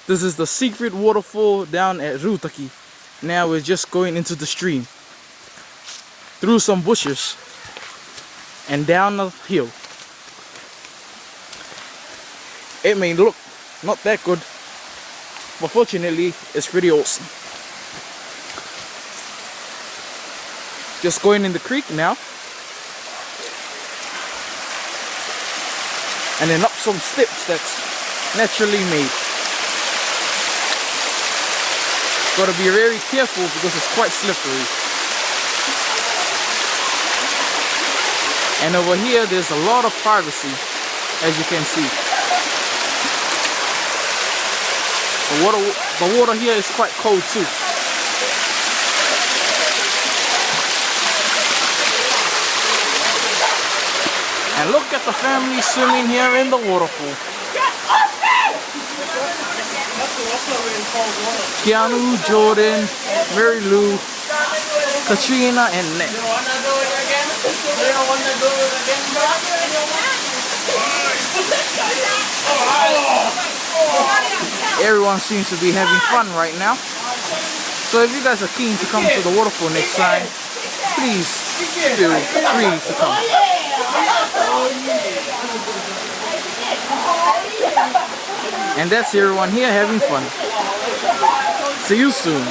This is the secret waterfall down at Rarotonga. Now we're just going into the stream, through some bushes, and down the hill. It may look not that good, but fortunately it's pretty awesome. Just going in the creek now, and then up some steps that's naturally made. Gotta be very careful because it's quite slippery. And over here there's a lot of privacy, as you can see. The water here is quite cold too. And look at the family swimming here in the waterfall. Keanu, Jordan, Mary Lou, Katrina, and Nick. Everyone seems to be having fun right now. So if you guys are keen to come to the waterfall next time, please feel free to come. And that's everyone here having fun. See you soon.